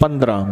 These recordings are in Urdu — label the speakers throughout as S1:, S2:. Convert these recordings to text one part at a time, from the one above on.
S1: 15,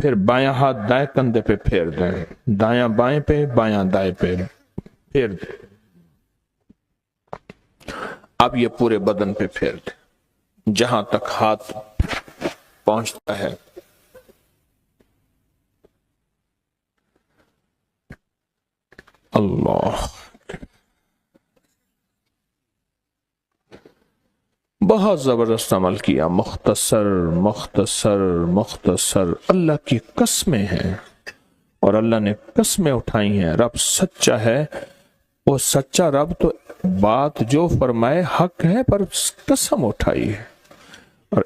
S1: پھر بایاں ہاتھ دائیں کندھے پہ پھیر دیں، دایاں بائیں پہ، بایاں دائیں پہ پھیر دیں۔ اب یہ پورے بدن پہ پھیر دیں جہاں تک ہاتھ پہنچتا ہے۔ اللہ، بہت زبردست عمل کیا، مختصر مختصر مختصر۔ اللہ کی قسمیں ہیں اور اللہ نے قسمیں اٹھائی ہیں۔ رب سچا ہے، وہ سچا رب تو بات جو فرمائے حق ہے، پر قسم اٹھائی ہے۔ اور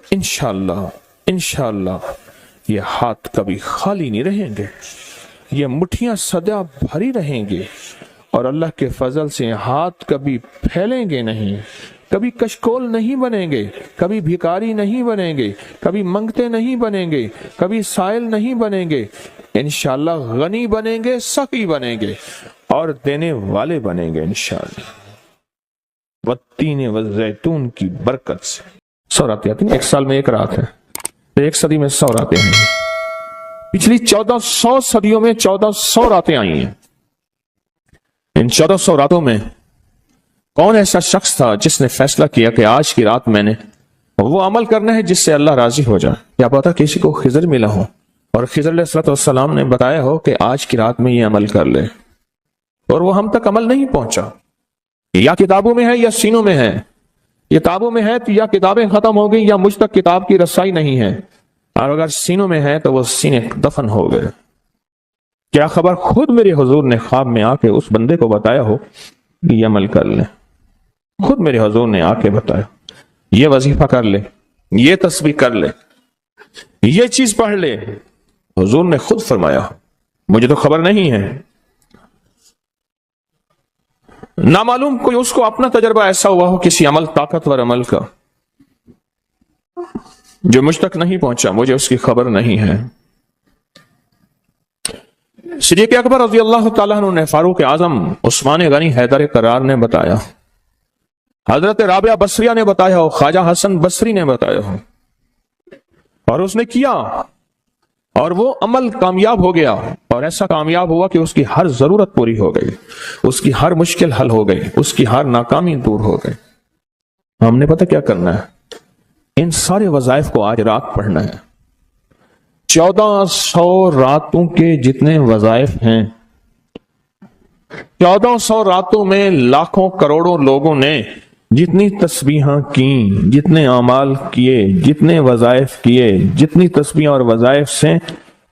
S1: انشاءاللہ یہ ہاتھ کبھی خالی نہیں رہیں گے، یہ مٹھیاں سدا بھری رہیں گے، اور اللہ کے فضل سے ہاتھ کبھی پھیلیں گے نہیں، کبھی کشکول نہیں بنیں گے، کبھی بھکاری نہیں بنیں گے، کبھی منگتے نہیں بنیں گے، کبھی سائل نہیں بنیں گے، انشاءاللہ غنی بنیں گے، سخی بنیں گے اور دینے والے بنیں گے انشاءاللہ۔ والتین والزیتون کی برکت سے 100 راتیں آتی ہیں، ایک سال میں ایک رات ہے، ایک صدی میں 100 راتیں ہیں۔ پچھلی 1400 صدیوں میں 1400 راتیں آئی ہیں۔ ان 1400 راتوں میں کون ایسا شخص تھا جس نے فیصلہ کیا کہ آج کی رات میں نے وہ عمل کرنا ہے جس سے اللہ راضی ہو جائے؟ کیا پتا کسی کو خضر ملا ہو اور خضر علیہ السلام نے بتایا ہو کہ آج کی رات میں یہ عمل کر لے، اور وہ ہم تک عمل نہیں پہنچا۔ یا کتابوں میں ہے یا سینوں میں ہے، کتابوں میں ہے تو یا کتابیں ختم ہو گئی یا مجھ تک کتاب کی رسائی نہیں ہے، اور اگر سینوں میں ہے تو وہ سینے دفن ہو گئے۔ کیا خبر خود میرے حضور نے خواب میں آ کے اس بندے کو بتایا ہو کہ یہ عمل کر لے، خود میرے حضور نے آ کے بتایا یہ وظیفہ کر لے، یہ تسبیح کر لے، یہ چیز پڑھ لے، حضور نے خود فرمایا، مجھے تو خبر نہیں ہے۔ نامعلوم کوئی اس کو اپنا تجربہ ایسا ہوا ہو کسی عمل، طاقتور عمل کا، جو مجھ تک نہیں پہنچا، مجھے اس کی خبر نہیں ہے۔ صدیق اکبر رضی اللہ تعالیٰ عنہ نے فاروق اعظم عثمان غنی حیدر قرار نے بتایا، حضرت رابعہ بصریہ نے بتایا ہو، خواجہ حسن بصری نے بتایا ہو، اور اس نے کیا اور وہ عمل کامیاب ہو گیا، اور ایسا کامیاب ہوا کہ اس کی ہر ضرورت پوری ہو گئی، اس کی ہر مشکل حل ہو گئی، اس کی ہر ناکامی دور ہو گئی۔ ہم نے پتہ کیا کرنا ہے؟ ان سارے وظائف کو آج رات پڑھنا ہے۔ 1400 راتوں کے جتنے وظائف ہیں، 1400 راتوں میں لاکھوں کروڑوں لوگوں نے جتنی تسبیحاں کیں، جتنے اعمال کیے، جتنے وظائف کیے، جتنی تسبیحاں اور وظائف سے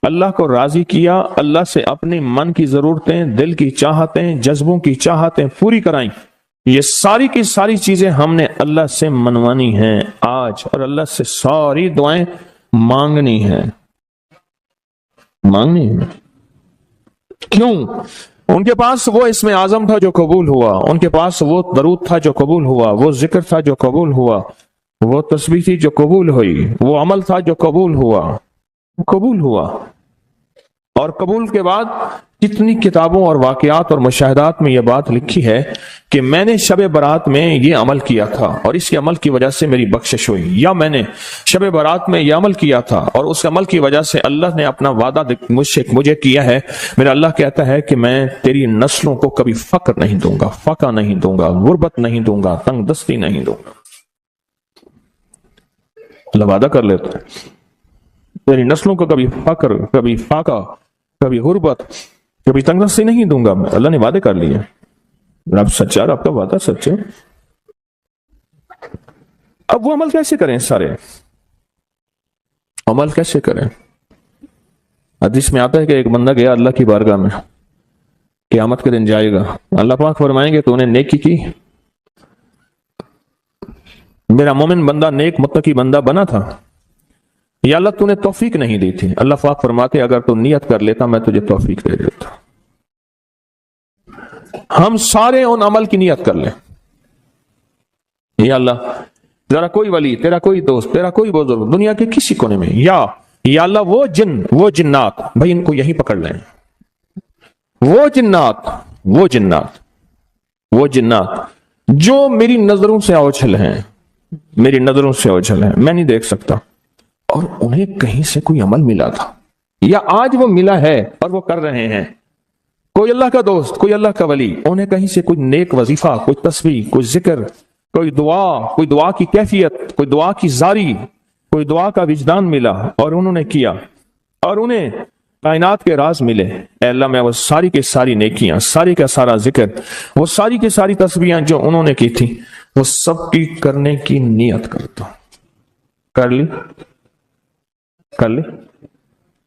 S1: اللہ کو راضی کیا، اللہ سے اپنی من کی ضرورتیں، دل کی چاہتیں، جذبوں کی چاہتیں پوری کرائیں، یہ ساری کی ساری چیزیں ہم نے اللہ سے منوانی ہیں آج، اور اللہ سے ساری دعائیں مانگنی ہیں۔ کیوں؟ ان کے پاس وہ اسم اعظم تھا جو قبول ہوا، ان کے پاس وہ درود تھا جو قبول ہوا، وہ ذکر تھا جو قبول ہوا، وہ تسبیح تھی جو قبول ہوئی، وہ عمل تھا جو قبول ہوا۔ اور قبول کے بعد کتنی کتابوں اور واقعات اور مشاہدات میں یہ بات لکھی ہے کہ میں نے شب برات میں یہ عمل کیا تھا اور اس کے عمل کی وجہ سے میری بخشش ہوئی، یا میں نے شب برات میں یہ عمل کیا تھا اور اس عمل کی وجہ سے اللہ نے اپنا وعدہ مجھے کیا ہے، میرا اللہ کہتا ہے کہ میں تیری نسلوں کو کبھی فقر نہیں دوں گا، فاقہ نہیں دوں گا، غربت نہیں دوں گا، تنگ دستی نہیں دوں گا۔ اللہ وعدہ کر لیتا ہے تیری نسلوں کو کبھی فقر، کبھی فاقہ، کبھی غربت، کبھی تنگ دستی نہیں دوں گا۔ اللہ نے وعدے کر لیے، رب سچا، رب کا وعدہ سچ ہے۔ اب وہ عمل کیسے کریں؟ سارے عمل کیسے کریں؟ حدیث میں آتا ہے کہ ایک بندہ گیا اللہ کی بارگاہ میں، قیامت کے دن جائے گا، اللہ پاک فرمائیں گے تو نے نیکی کی، میرا مومن بندہ نیک متقی بندہ بنا تھا، یا اللہ تو نے توفیق نہیں دی تھی؟ اللہ پاک فرماتے اگر تو نیت کر لیتا میں تجھے توفیق دے دیتا۔ ہم سارے ان عمل کی نیت کر لیں، یا اللہ ذرا کوئی ولی، تیرا کوئی دوست، تیرا کوئی بزرگ دنیا کے کسی کونے میں، یا اللہ وہ جن، وہ جنات، بھائی ان کو یہی پکڑ لیں، وہ جنات جو میری نظروں سے اوجھل ہیں، میں نہیں دیکھ سکتا، اور انہیں کہیں سے کوئی عمل ملا تھا، یا آج وہ ملا ہے اور وہ کر رہے ہیں، کوئی اللہ کا دوست، کوئی اللہ کا ولی، انہیں کہیں سے کوئی نیک وظیفہ، کوئی تسبیح، کوئی ذکر، کوئی دعا کی کیفیت، کوئی دعا کی زاری، کوئی دعا کا وجدان ملا اور انہوں نے کیا، اور انہیں کائنات کے راز ملے، اے اللہ میں وہ ساری کے ساری نیکیاں، ساری کا سارا ذکر، وہ ساری کے ساری تسبیحاں جو انہوں نے کی تھی، وہ سب کی کرنے کی نیت کرتا ہوں۔ کر لی۔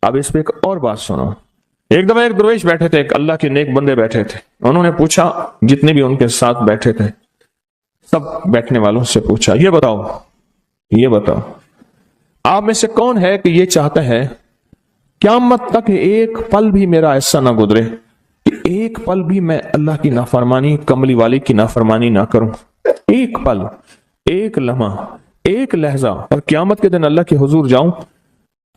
S1: اب اس پہ ایک اور بات سنو۔ ایک دفعہ ایک درویش بیٹھے تھے، ایک اللہ کے نیک بندے بیٹھے تھے، انہوں نے پوچھا، جتنے بھی ان کے ساتھ بیٹھے تھے سب بیٹھنے والوں سے پوچھا، یہ بتاؤ آپ میں سے کون ہے کہ یہ چاہتا ہے قیامت تک ایک پل بھی میرا ایسا نہ گزرے کہ ایک پل بھی میں اللہ کی نافرمانی، کملی والی کی نافرمانی نہ کروں، ایک پل، ایک لمحہ، ایک لہجہ، اور قیامت کے دن اللہ کے حضور جاؤں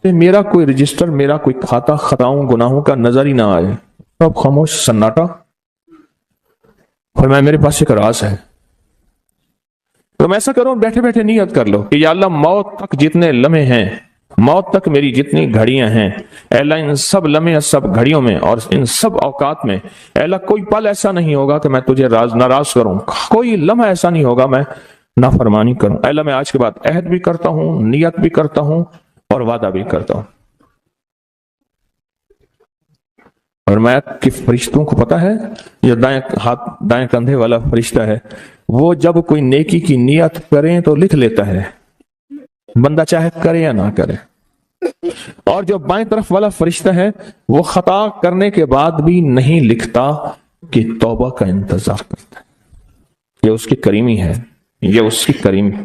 S1: کہ میرا کوئی رجسٹر، میرا کوئی کھاتا خطاؤں گناہوں کا نظر ہی نہ آئے، سب خاموش سناٹا، اور میرے پاس ایک راز ہے۔ تم ایسا کرو، بیٹھے بیٹھے نیت کر لو کہ یا اللہ موت تک جتنے لمحے ہیں، موت تک میری جتنی گھڑیاں ہیں، اے اللہ ان سب لمحے، سب گھڑیوں میں اور ان سب اوقات میں، اے اللہ کوئی پل ایسا نہیں ہوگا کہ میں تجھے ناراض کروں، کوئی لمحہ ایسا نہیں ہوگا میں نافرمانی کروں۔ اے اللہ میں آج کے بعد عہد بھی کرتا ہوں، نیت بھی کرتا ہوں اور وعدہ بھی کرتا ہوں۔ اور میں کہ فرشتوں کو پتا ہے، یہ دائیں کندھے والا فرشتہ ہے، وہ جب کوئی نیکی کی نیت کریں تو لکھ لیتا ہے، بندہ چاہے کرے یا نہ کرے۔ اور جو بائیں طرف والا فرشتہ ہے وہ خطا کرنے کے بعد بھی نہیں لکھتا کہ توبہ کا انتظار کرتا ہے۔ یہ اس کی کریمی ہے، یہ اس کی کریمی۔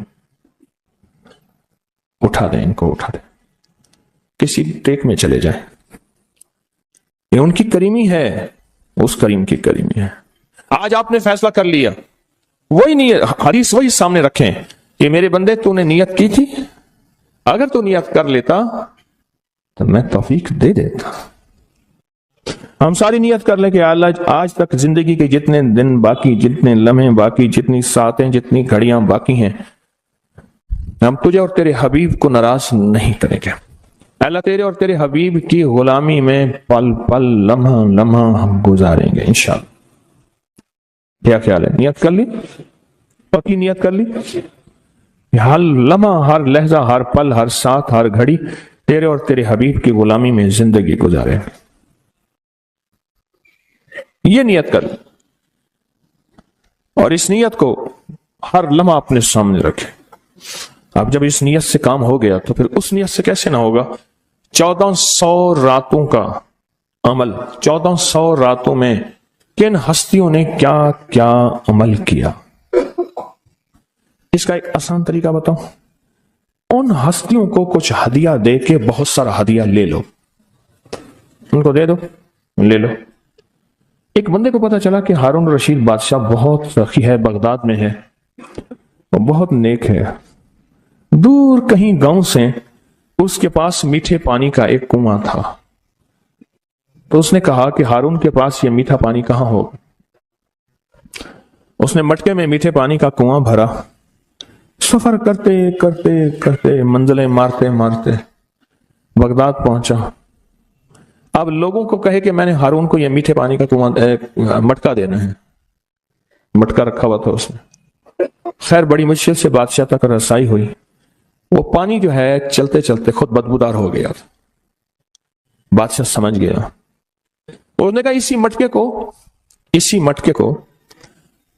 S1: اٹھا دیں ان کو، اٹھا دیں، کسی ٹیک میں چلے جائیں، یہ ان کی کریمی ہے، اس کریم کی کریمی ہے۔ آج آپ نے فیصلہ کر لیا، وہی نیت، حدیث وہی سامنے رکھیں کہ میرے بندے تو نے نیت کی تھی، اگر تو نیت کر لیتا تو میں توفیق دے دیتا۔ ہم ساری نیت کر لیں کہ اللہ آج تک زندگی کے جتنے دن باقی، جتنے لمحے باقی، جتنی ساعتیں، جتنی گھڑیاں باقی ہیں، ہم تجھے اور تیرے حبیب کو ناراض نہیں کریں گے۔ اللہ تیرے اور تیرے حبیب کی غلامی میں پل پل، لمحہ لمحہ ہم گزاریں گے انشاءاللہ۔ کیا خیال ہے؟ نیت کر لی؟ پکی نیت کر لی؟ ہر لمحہ، ہر لہجہ، ہر پل، ہر ساتھ، ہر گھڑی تیرے اور تیرے حبیب کی غلامی میں زندگی گزارے، یہ نیت کر لی، اور اس نیت کو ہر لمحہ اپنے سامنے رکھے۔ اب جب اس نیت سے کام ہو گیا تو پھر اس نیت سے کیسے نہ ہوگا؟ 1400 راتوں کا عمل، 1400 راتوں میں کن ہستیوں نے کیا کیا عمل کیا، اس کا ایک آسان طریقہ بتاؤں۔ ان ہستیوں کو کچھ ہدیہ دے کے بہت سارا ہدیہ لے لو، ان کو دے دو، لے لو۔ ایک بندے کو پتا چلا کہ ہارون رشید بادشاہ بہت سخی ہے، بغداد میں ہے، وہ بہت نیک ہے۔ دور کہیں گاؤں سے اس کے پاس میٹھے پانی کا ایک کنواں تھا، تو اس نے کہا کہ ہارون کے پاس یہ میٹھا پانی کہاں ہو؟ اس نے مٹکے میں میٹھے پانی کا کنواں بھرا، سفر کرتے کرتے کرتے، منزلیں مارتے مارتے بغداد پہنچا۔ اب لوگوں کو کہے کہ میں نے ہارون کو یہ میٹھے پانی کا کنواں مٹکا دینا ہے، مٹکا رکھا ہوا تھا اس میں۔ خیر بڑی مشکل سے بادشاہ تک رسائی ہوئی، وہ پانی جو ہے چلتے چلتے خود بدبودار ہو گیا تھا۔ بادشاہ سمجھ گیا، اس نے کہا اسی مٹکے کو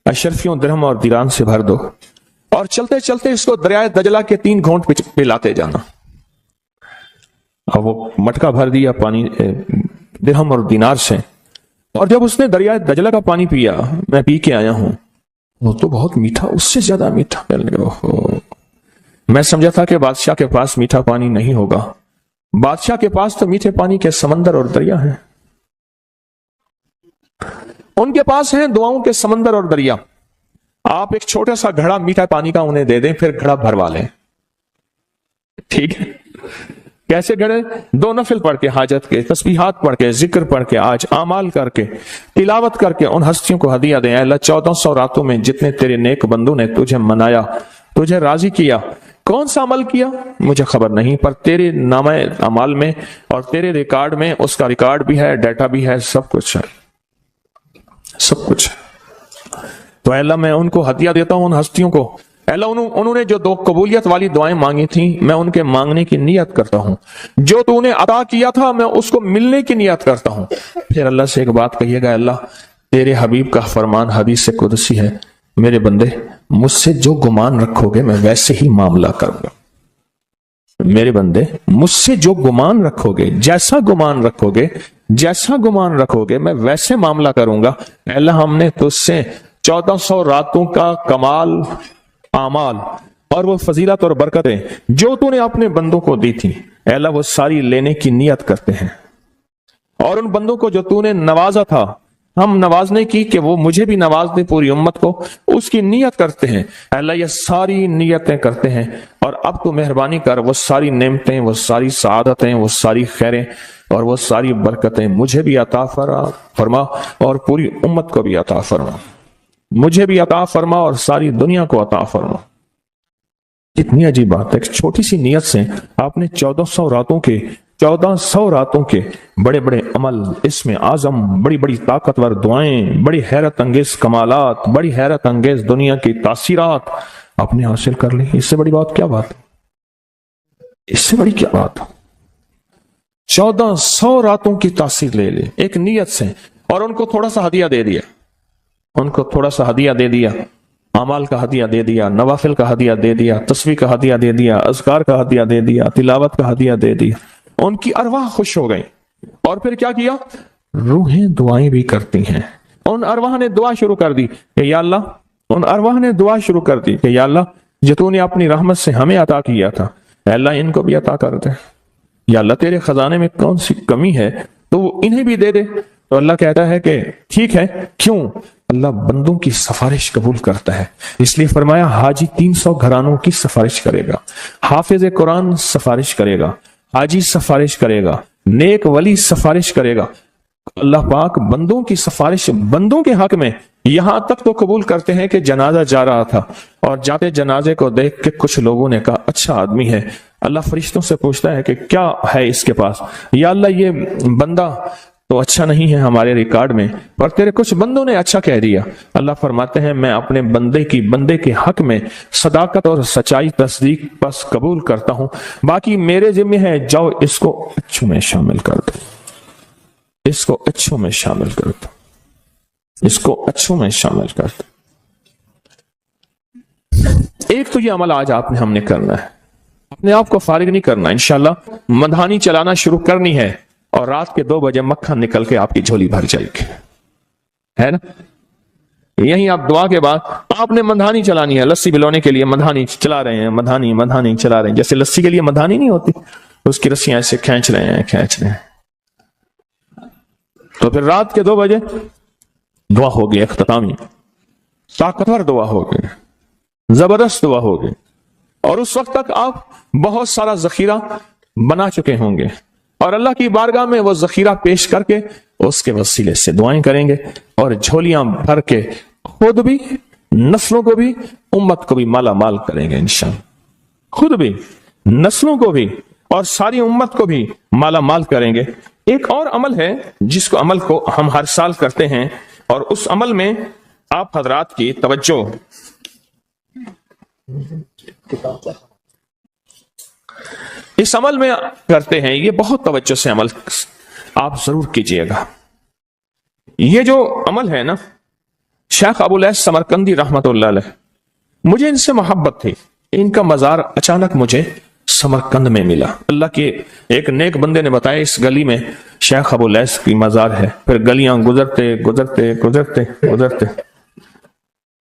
S1: اشرفیوں، درہم اور دیران سے بھر دو، اور چلتے چلتے اس کو دریائے دجلہ کے 3 گھونٹ پلاتے جانا۔ اور وہ مٹکا بھر دیا پانی درہم اور دینار سے، اور جب اس نے دریائے دجلہ کا پانی پیا، میں پی کے آیا ہوں، وہ تو بہت میٹھا، اس سے زیادہ میٹھا۔ میں سمجھا تھا کہ بادشاہ کے پاس میٹھا پانی نہیں ہوگا، بادشاہ کے پاس تو میٹھے پانی کے سمندر اور دریا ہیں، ان کے پاس ہیں دعاؤں کے سمندر اور دریا۔ آپ ایک چھوٹا سا گھڑا میٹھا پانی کا انہیں دے دیں، پھر گھڑا بھروا لیں، ٹھیک ہے؟ کیسے گھڑے؟ 2 نفل پڑھ کے، حاجت کے تسبیحات پڑھ کے، ذکر پڑھ کے، آج اعمال کر کے، تلاوت کر کے ان ہستیوں کو ہدیہ دیں۔ اے اللہ 1400 راتوں میں جتنے تیرے نیک بندوں نے تجھے منایا، تجھے راضی کیا، کون سا عمل کیا مجھے خبر نہیں، پر تیرے نامہ اعمال میں اور تیرے ریکارڈ میں اس کا ریکارڈ بھی ہے، ڈیٹا بھی ہے، سب کچھ ہے، سب کچھ ہے۔ تو اے اللہ میں ان کو ہدیہ دیتا ہوں، ان ہستیوں کو، اے اللہ انہوں نے جو 2 قبولیت والی دعائیں مانگی تھیں، میں ان کے مانگنے کی نیت کرتا ہوں، جو تو نے عطا کیا تھا میں اس کو ملنے کی نیت کرتا ہوں۔ پھر اللہ سے ایک بات کہیے گا، اللہ تیرے حبیب کا فرمان حدیث قدسی ہے، میرے بندے مجھ سے جو گمان رکھو گے میں ویسے ہی معاملہ کروں گا، میرے بندے مجھ سے جو گمان رکھو گے، جیسا گمان رکھو گے، جیسا گمان رکھو گے میں ویسے معاملہ کروں گا۔ اے اللہ ہم نے تجھ سے 1400 راتوں کا کمال اعمال اور وہ فضیلت اور برکتیں جو تو نے اپنے بندوں کو دی تھی، اے اللہ وہ ساری لینے کی نیت کرتے ہیں، اور ان بندوں کو جو تو نے نوازا تھا ہم نوازنے کی کہ وہ مجھے بھی نواز دے، پوری امت کو، اس کی نیت کرتے ہیں۔ اے اللہ یہ ساری نیتیں کرتے ہیں، اور اب تو مہربانی کر وہ ساری نعمتیں، وہ ساری سعادتیں، وہ ساری خیریں اور وہ ساری برکتیں مجھے بھی عطا فرما اور پوری امت کو بھی عطا فرما، مجھے بھی عطا فرما اور ساری دنیا کو عطا فرما۔ کتنی عجیب بات ہے، ایک چھوٹی سی نیت سے آپ نے 1400 راتوں کے بڑے بڑے عمل، اس میں اعظم، بڑی بڑی طاقتور دعائیں، بڑی حیرت انگیز کمالات، بڑی حیرت انگیز دنیا کی تاثیرات آپ نے حاصل کر لی۔ اس سے بڑی بات کیا بات ہے؟ اس سے بڑی کیا بات؟ 1400 راتوں کی تاثیر لے لے ایک نیت سے، اور ان کو تھوڑا سا ہدیہ دے دیا، ان کو تھوڑا سا ہدیہ دے دیا، اعمال کا ہدیہ دے دیا، نوافل کا ہدیہ دے دیا، تسبیح کا ہدیہ دے دیا، اذکار کا ہدیہ دے دیا، تلاوت کا ہدیہ دے دیا، ان کی ارواح خوش ہو گئی۔ اور پھر کیا کیا؟ روحیں دعائیں بھی کرتی ہیں، ان ارواح نے دعا شروع کر دی کہ یا اللہ، ان ارواح نے دعا شروع کر دی کہ یا اللہ جو تو نے اپنی رحمت سے ہمیں عطا کیا تھا، اے اللہ ان کو بھی عطا کر دے، یا اللہ تیرے خزانے میں کون سی کمی ہے تو وہ انہیں بھی دے دے۔ تو اللہ کہتا ہے کہ ٹھیک ہے، کیوں؟ اللہ بندوں کی سفارش قبول کرتا ہے، اس لیے فرمایا حاجی 300 گھرانوں کی سفارش کرے گا، حافظ قرآن سفارش کرے گا، حاجی سفارش کرے گا، نیک ولی سفارش کرے گا۔ اللہ پاک بندوں کی سفارش بندوں کے حق میں یہاں تک تو قبول کرتے ہیں کہ جنازہ جا رہا تھا اور جاتے جنازے کو دیکھ کے کچھ لوگوں نے کہا اچھا آدمی ہے، اللہ فرشتوں سے پوچھتا ہے کہ کیا ہے اس کے پاس؟ یا اللہ یہ بندہ تو اچھا نہیں ہے ہمارے ریکارڈ میں، پر تیرے کچھ بندوں نے اچھا کہہ دیا۔ اللہ فرماتے ہیں میں اپنے بندے کے حق میں صداقت اور سچائی تصدیق بس قبول کرتا ہوں، باقی میرے ذمہ ہے، جاؤ اس کو اچھوں میں شامل کر دو، اس کو اچھوں میں شامل کر دو، اس کو اچھوں میں شامل کر دو۔ ایک تو یہ عمل آج ہم نے کرنا ہے، اپنے آپ کو فارغ نہیں کرنا، انشاءاللہ مدھانی چلانا شروع کرنی ہے، اور رات کے 2 بجے مکھن نکل کے آپ کی جھولی بھر جائے گی، ہے نا؟ یہیں آپ دعا کے بعد آپ نے مدھانی چلانی ہے، لسی بلونے کے لیے مدھانی چلا رہے ہیں، مدھانی چلا رہے ہیں، جیسے لسی کے لیے مدھانی نہیں ہوتی، اس کی رسیاں ایسے کھینچ رہے ہیں۔ تو پھر رات کے 2 بجے دعا ہوگی، اختتامی طاقتور دعا ہوگی، زبردست دعا ہوگی، اور اس وقت تک آپ بہت سارا ذخیرہ بنا چکے ہوں گے، اور اللہ کی بارگاہ میں وہ ذخیرہ پیش کر کے اس کے وسیلے سے دعائیں کریں گے، اور جھولیاں بھر کے خود بھی، نسلوں کو بھی، امت کو بھی مالا مال کریں گے انشاءاللہ، خود بھی، نسلوں کو بھی اور ساری امت کو بھی مالا مال کریں گے۔ ایک اور عمل ہے جس کو عمل کو ہم ہر سال کرتے ہیں، اور اس عمل میں آپ حضرات کی توجہ اس عمل میں کرتے ہیں، یہ بہت توجہ سے عمل آپ ضرور کیجئے گا۔ یہ جو عمل ہے نا، شیخ ابو الیاس سمرقندی رحمت اللہ علیہ، مجھے ان سے محبت تھی، ان کا مزار اچانک مجھے سمرقند میں ملا، اللہ کے ایک نیک بندے نے بتایا اس گلی میں شیخ ابو الیاس کی مزار ہے، پھر گلیاں گزرتے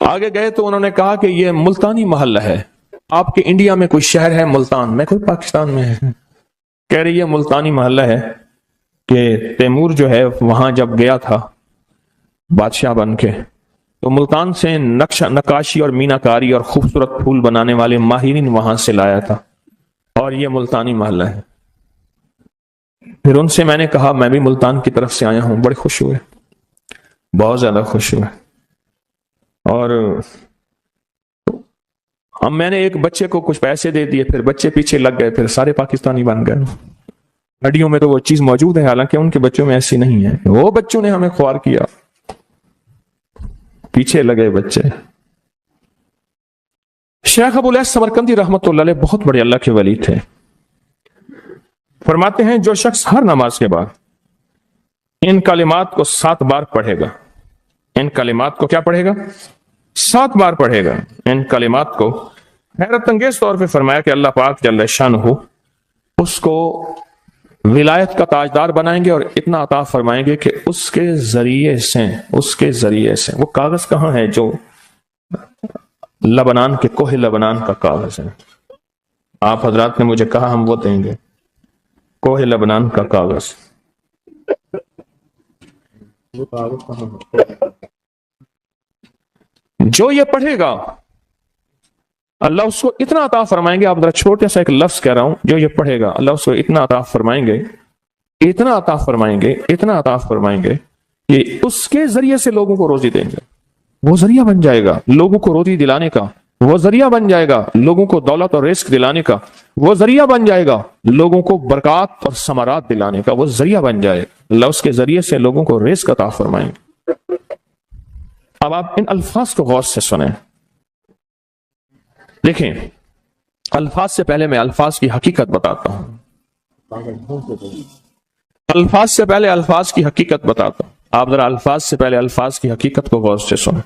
S1: آگے گئے تو انہوں نے کہا کہ یہ ملتانی محلہ ہے، آپ کے انڈیا میں کوئی شہر ہے ملتان؟ میں کوئی پاکستان میں ہے، کہہ رہی ہے ملتانی محلہ ہے، کہ تیمور جو ہے وہاں جب گیا تھا بادشاہ بن کے تو ملتان سے نقاشی اور میناکاری اور خوبصورت پھول بنانے والے ماہرین وہاں سے لایا تھا، اور یہ ملتانی محلہ ہے۔ پھر ان سے میں نے کہا میں بھی ملتان کی طرف سے آیا ہوں، بڑے خوش ہوئے، بہت زیادہ خوش ہوئے، اور
S2: اب میں نے ایک بچے کو کچھ پیسے دے دیے، پھر بچے پیچھے لگ گئے، پھر سارے پاکستانی بن گئے۔ ہڈیوں میں تو وہ چیز موجود ہے، حالانکہ ان کے بچوں میں ایسی نہیں ہے۔ وہ بچوں نے ہمیں خوار کیا، پیچھے لگے بچے۔ شیخ ابو الیاس سمرقندی رحمۃ اللہ علیہ بہت بڑے اللہ کے ولی تھے۔ فرماتے ہیں جو شخص ہر نماز کے بعد ان کلمات کو 7 بار پڑھے گا، ان کلمات کو کیا پڑھے گا؟ 7 بار پڑھے گا ان کلمات کو، حیرت انگیز طور پہ فرمایا کہ اللہ پاک جل شانہ اس کو ولایت کا تاجدار بنائیں گے اور اتنا عطا فرمائیں گے کہ اس کے ذریعے سے وہ کاغذ کہاں ہے جو لبنان کے کوہ لبنان کا کاغذ ہے؟ آپ حضرات نے مجھے کہا ہم وہ دیں گے، کوہ لبنان کا کاغذ۔ جو یہ پڑھے گا اللہ اس کو اتنا عطا فرمائیں گے۔ آپ ذرا چھوٹا سا ایک لفظ کہہ رہا ہوں، جو یہ پڑھے گا اللہ اس کو اتنا عطا فرمائیں گے، اتنا عطا فرمائیں گے، اتنا عطا فرمائیں گے کہ اس کے ذریعے سے لوگوں کو روزی دیں گے۔ وہ ذریعہ بن جائے گا لوگوں کو روزی دلانے کا، وہ ذریعہ بن جائے گا لوگوں کو دولت اور رزق دلانے کا، وہ ذریعہ بن جائے گا لوگوں کو برکات اور ثمرات دلانے کا، وہ ذریعہ بن جائے اللہ اس کے ذریعے سے لوگوں کو رزق عطا فرمائیں گے۔ اب آپ ان الفاظ کو غور سے سنیں، دیکھیں الفاظ سے پہلے میں الفاظ کی حقیقت بتاتا ہوں، الفاظ سے پہلے الفاظ کی حقیقت بتاتا ہوں۔ آپ ذرا الفاظ سے پہلے الفاظ کی حقیقت کو غور سے سنیں،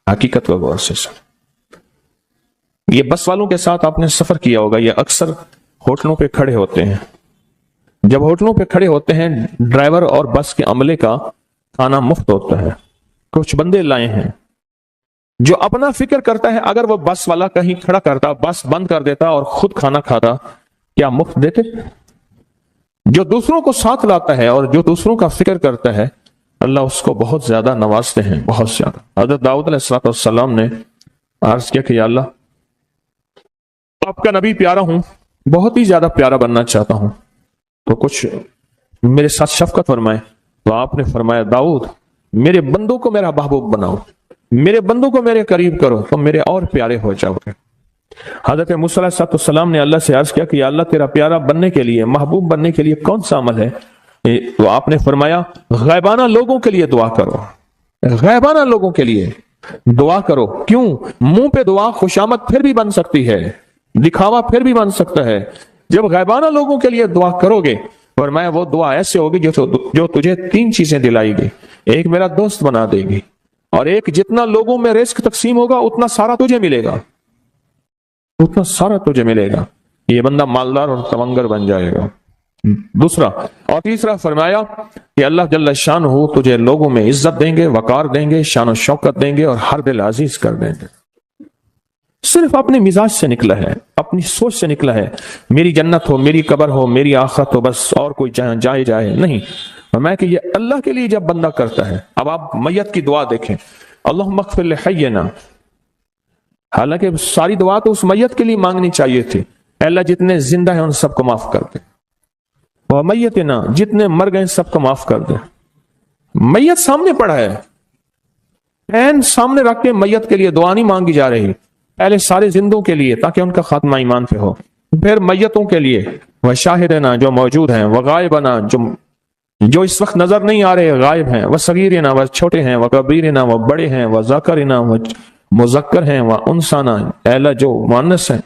S2: حقیقت کو غور سے سنیں۔ یہ بس والوں کے ساتھ آپ نے سفر کیا ہوگا، یہ اکثر ہوٹلوں پہ کھڑے ہوتے ہیں۔ جب ہوٹلوں پہ کھڑے ہوتے ہیں ڈرائیور اور بس کے عملے کا کھانا مفت ہوتا ہے۔ کچھ بندے لائے ہیں جو اپنا فکر کرتا ہے اگر وہ بس والا کہیں کھڑا کرتا، بس بند کر دیتا اور خود کھانا کھاتا، کیا مفت دیتے؟ جو دوسروں کو ساتھ لاتا ہے اور جو دوسروں کا فکر کرتا ہے اللہ اس کو بہت زیادہ نوازتے ہیں، بہت زیادہ۔ حضرت داؤد علیہ السلام نے عرض کیا کہ یا اللہ آپ کا نبی پیارا ہوں، بہت ہی زیادہ پیارا بننا چاہتا ہوں، تو کچھ میرے ساتھ شفقت فرمائے۔ تو آپ نے فرمایا داؤد میرے بندوں کو میرا محبوب بناؤ، میرے بندوں کو میرے قریب کرو تو میرے اور پیارے ہو جاؤ گے۔ حضرت موسیٰ علیہ السلام نے اللہ سے عرض کیا کہ یا اللہ تیرا پیارا بننے کے لیے، محبوب بننے کے لیے کون سا عمل ہے؟ تو آپ نے فرمایا غائبانہ لوگوں کے لیے دعا کرو، غائبانہ لوگوں کے لیے دعا کرو۔ کیوں؟ منہ پہ دعا خوشامد پھر بھی بن سکتی ہے، دکھاوا پھر بھی بن سکتا ہے۔ جب غائبانہ لوگوں کے لیے دعا کرو گے فرمایا وہ دعا ایسے ہوگی جو تجھے 3 چیزیں دلائے گی، ایک میرا دوست بنا دے گی، اور ایک جتنا لوگوں میں رزق تقسیم ہوگا اتنا سارا تجھے ملے گا، اتنا سارا تجھے ملے گا۔ یہ بندہ مالدار اور تونگر بن جائے گا۔ دوسرا اور تیسرا فرمایا کہ اللہ جل شانہ تجھے لوگوں میں عزت دیں گے، وقار دیں گے، شان و شوکت دیں گے اور ہر دل عزیز کر دیں گے۔ صرف اپنے مزاج سے نکلا ہے، اپنی سوچ سے نکلا ہے، میری جنت ہو، میری قبر ہو، میری آخرت ہو، بس اور کوئی جائے نہیں۔ فرمایا کہ یہ اللہ کے لیے جب بندہ کرتا ہے۔ اب آپ میت کی دعا دیکھیں، اللہم اغفر لحینا، حالانکہ ساری دعا تو اس میت کے لیے مانگنی چاہیے تھی، اے اللہ جتنے زندہ ہیں ان سب کو معاف کر دے، وہ میتنا جتنے مر گئے سب کو معاف کر دے۔ میت سامنے پڑا ہے، عین سامنے رکھ کے میت کے لیے دعا نہیں مانگی جا رہی، پہلے سارے زندوں کے لیے تاکہ ان کا خاتمہ ایمان پہ ہو، پھر میتوں کے لیے، وہ شاہدنا جو موجود ہیں، وہ غائبنا جو اس وقت نظر نہیں آ رہے غائب ہیں، وہ صغیرنا وہ چھوٹے ہیں، وہ کبیرنا وہ بڑے ہیں، وہ ذکرنا وہ مذکر ہیں، وہ انسانا اے اللہ جو مؤنث ہیں۔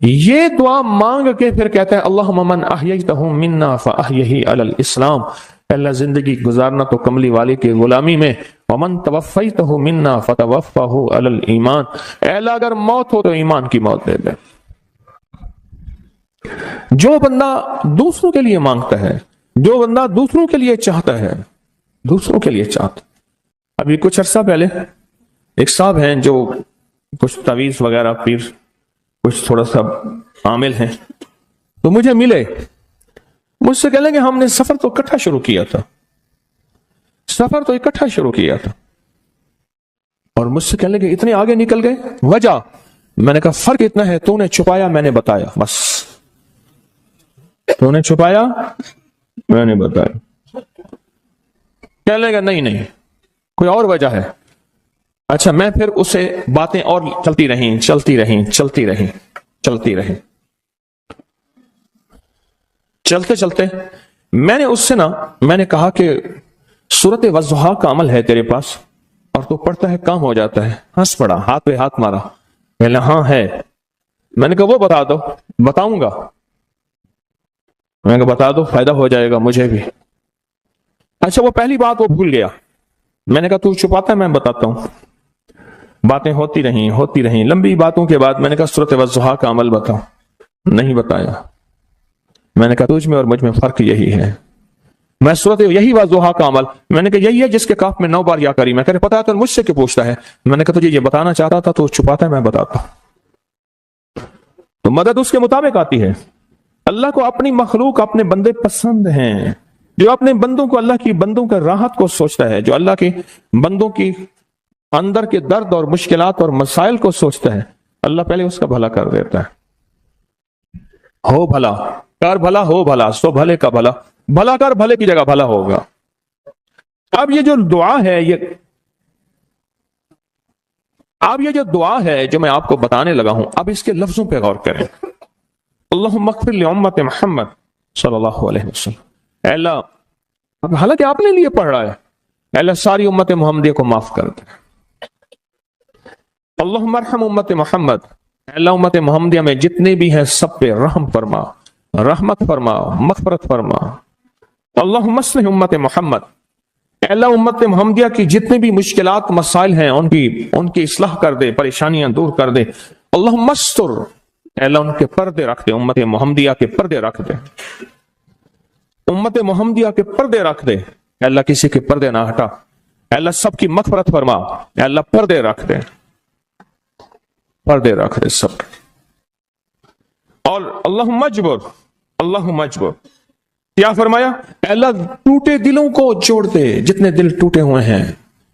S2: یہ دعا مانگ کے پھر کہتا ہے اللہم من احییتہ منا فاحیہ علی الاسلام، اللہ زندگی گزارنا تو کملی والے کی غلامی میں، ومن توفیتہ منا فتوفہ علی الایمان، اے اللہ اگر موت ہو تو ایمان کی موت دے دے۔ جو بندہ دوسروں کے لیے مانگتا ہے، جو بندہ دوسروں کے لیے چاہتا ہے، دوسروں کے لیے چاہتا۔ ابھی کچھ عرصہ پہلے ایک صاحب ہیں جو کچھ تعویذ وغیرہ پیر کچھ تھوڑا سا عامل ہیں، تو مجھے ملے، مجھ سے کہنے کہ ہم نے سفر تو اکٹھا شروع کیا تھا، اور مجھ سے کہنے کہ اتنے آگے نکل گئے، وجہ؟ میں نے کہا فرق اتنا ہے، تو نے چھپایا میں نے بتایا، بس تو نے چھپایا میں نے بتایا۔ کہنے لگا نہیں کوئی اور وجہ ہے۔ اچھا میں پھر اسے باتیں اور چلتی رہیں چلتے چلتے میں نے اس سے میں نے کہا کہ سورت والضحیٰ کا عمل ہے تیرے پاس اور تو پڑھتا ہے کام ہو جاتا ہے. ہنس پڑا, ہاتھ پہ ہاتھ مارا. میں ہاں ہے. میں نے کہا وہ بتا دو. بتاؤں گا. میں نے کہا بتا دو, فائدہ ہو جائے گا مجھے بھی. اچھا وہ پہلی بات وہ بھول گیا. میں نے کہا تو چھپاتا ہے, میں بتاتا ہوں. باتیں ہوتی رہیں لمبی باتوں کے بعد میں نے کہا سورت والضحیٰ کا عمل بتاؤ. نہیں بتایا. میں نے کہا تجھ میں اور مجھ میں فرق یہی ہے. میں سورت یہی والضحیٰ کا عمل, میں نے کہا یہی ہے جس کے کاف میں 9 بار یا کری. میں کہہ پتا ہے تو مجھ سے کیوں پوچھتا ہے. میں نے کہا تجھے یہ بتانا چاہتا تھا تو چھپاتا ہے, میں بتاتا. تو مدد اس کے مطابق آتی ہے. اللہ کو اپنی مخلوق اپنے بندے پسند ہیں, جو اپنے بندوں کو اللہ کی بندوں کا راحت کو سوچتا ہے, جو اللہ کے بندوں کی اندر کے درد اور مشکلات اور مسائل کو سوچتا ہے, اللہ پہلے اس کا بھلا کر دیتا ہے. ہو بھلا کر بھلا, ہو بھلا سو بھلے کا بھلا, بھلا کر بھلے کی جگہ بھلا ہوگا. اب یہ جو دعا ہے, یہ جو دعا ہے جو میں آپ کو بتانے لگا ہوں, اب اس کے لفظوں پہ غور کریں. اللہم اغفر لامت محمد صلی اللہ علیہ وسلم. اے اللہ, حالانکہ آپ نے لیے پڑھ رہا ہے, اے اللہ ساری امت محمدیہ کو معاف کر دے. اللہم ارحم امت محمد, اے اللہ امت محمدیہ میں جتنے بھی ہیں سب پہ رحم فرما, رحمت فرما, مغفرت فرما. اللہم اصلح امت محمد, اے اللہ امت محمدیہ کی جتنے بھی مشکلات مسائل ہیں ان کی اصلاح کر دے, پریشانیاں دور کر دے. اللہم استر, اے اللہ ان کے پردے رکھ دے, امت محمدیہ کے پردے رکھ دے. امت محمدیہ کے پردے رکھ دے. اے اللہ کسی کے پردے نہ ہٹا. اے اللہ سب کی مغفرت فرما. اے اللہ پردے رکھ دے, پردے رکھ دے سب. اور اللہم اجبر, اللہم اجبر, کیا فرمایا؟ اے اللہ ٹوٹے دلوں کو جوڑ دے. جتنے دل ٹوٹے ہوئے ہیں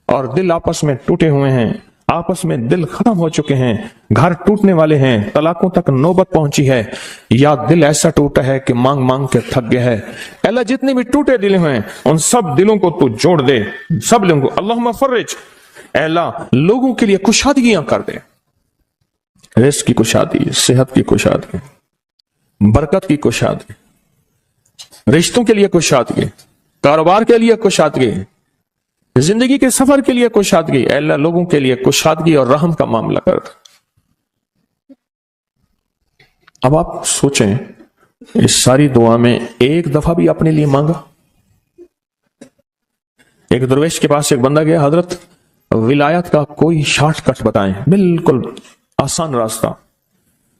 S2: اور دل آپس میں ٹوٹے ہوئے ہیں, آپس میں دل ختم ہو چکے ہیں, گھر ٹوٹنے والے ہیں, طلاقوں تک نوبت پہنچی ہے, یا دل ایسا ٹوٹا ہے کہ مانگ مانگ کے تھک گیا ہے. اے اللہ جتنے بھی ٹوٹے دل ہیں ان سب دلوں کو تو جوڑ دے, سب لوگوں کو. اللہم فرج, اے اللہ لوگوں کے لیے کشادگیاں کر دے. رزق کی کشادگی, صحت کی کشادگی, برکت کی کشادگی, رشتوں کے لیے کشادگی, کاروبار کے لیے کشادگی, زندگی کے سفر کے لیے کشادگی. اے اللہ لوگوں کے لیے کشادگی اور رحم کا معاملہ کر دے. اب آپ سوچیں, اس ساری دعا میں ایک دفعہ بھی اپنے لیے مانگا؟ ایک درویش کے پاس ایک بندہ گیا, حضرت ولایت کا کوئی شارٹ کٹ بتائیں, بالکل آسان راستہ.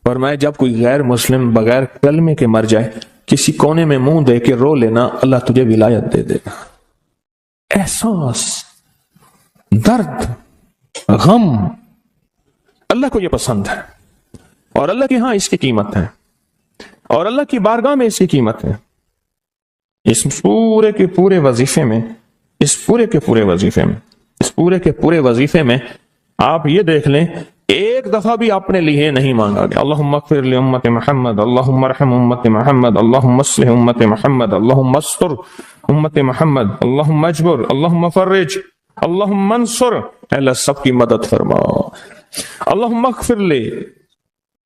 S2: فرمایا جب کوئی غیر مسلم بغیر کلمے کے مر جائے, کسی کونے میں منہ دے کے رو لینا, اللہ تجھے ولایت دے دے گا. احساس, درد, غم, اللہ کو یہ پسند ہے, اور اللہ کے ہاں اس کی قیمت ہے, اور اللہ کی بارگاہ میں اس کی قیمت ہے. اس پورے کے پورے وظیفے میں آپ یہ دیکھ لیں, ایک دفعہ بھی آپ نے لیے نہیں مانگا گیا. اللہم اغفر لامت محمد, اللہم ارحم امت محمد, اللہم اصلح امت محمد, اللہم استر امت محمد, اللہم اجبر, اللہم فرج, اللہم انصر. اے اللہ سب کی مدد فرما. اللہم اغفر لے,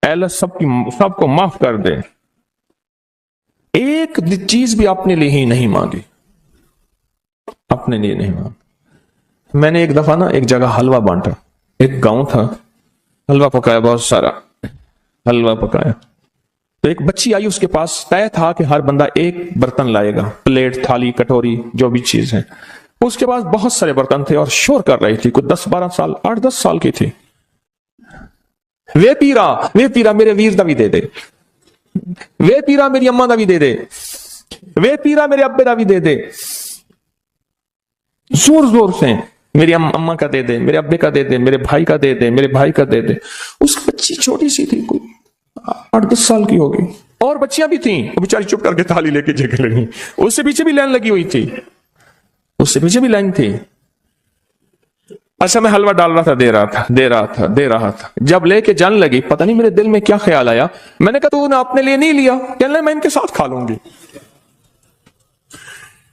S2: اے اللہ سب کو معاف کر دے. ایک چیز بھی اپنے لیے ہی نہیں مانگی, اپنے لیے نہیں مانگی. میں نے ایک دفعہ ایک جگہ حلوہ بانٹا, ایک گاؤں تھا, حلوہ پکایا, بہت سارا حلوہ پکایا. تو ایک بچی آئی, اس کے پاس طے تھا کہ ہر بندہ ایک برتن لائے گا, پلیٹ, تھالی, کٹوری, جو بھی چیز ہے. اس کے پاس بہت سارے برتن تھے اور شور کر رہی تھی, کچھ 10-12 سال, 8-10 سال کی تھی. وے پیرا میرے ویر دا بھی دے دے, وے پیرا میری اماں دا بھی دے دے, وے پیرا میرے ابے دا بھی دے دے. زور زور سے میری اماں کا دے دے, میرے ابے کا دے دے, میرے بھائی کا دے دے, میرے بھائی کا دے دے. اس بچی چھوٹی سی تھی, کوئی 8-10 سال کی ہوگی, اور بچیاں بھی تھیں, وہ بیچاری چپ کر کے تھالی لے کے جگہ لگی. اس سے پیچھے بھی لائن لگی ہوئی تھی, اس سے پیچھے بھی لائن تھی. اچھا میں حلوہ ڈال رہا تھا, دے رہا تھا. جب لے کے جان لگی, پتہ نہیں میرے دل میں کیا خیال آیا, میں نے کہا تو نے اپنے لیے نہیں لیا, کہنے میں ان کے ساتھ کھا لوں گی.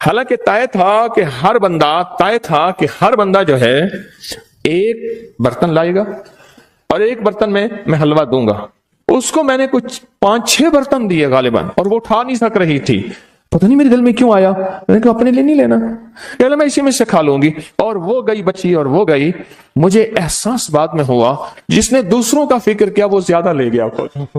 S2: حالانکہ طے تھا کہ ہر بندہ جو ہے ایک برتن لائے گا اور ایک برتن میں حلوہ دوں گا. اس کو میں نے کچھ 5-6 برتن دیے غالباً اور وہ اٹھا نہیں سک رہی تھی. پتہ نہیں میرے دل میں کیوں آیا, میں نے کہا اپنے لیے نہیں لینا, کہ میں اسی میں سے کھا لوں گی. اور وہ گئی بچی اور وہ گئی. مجھے احساس بعد میں ہوا جس نے دوسروں کا فکر کیا وہ زیادہ لے گیا خود.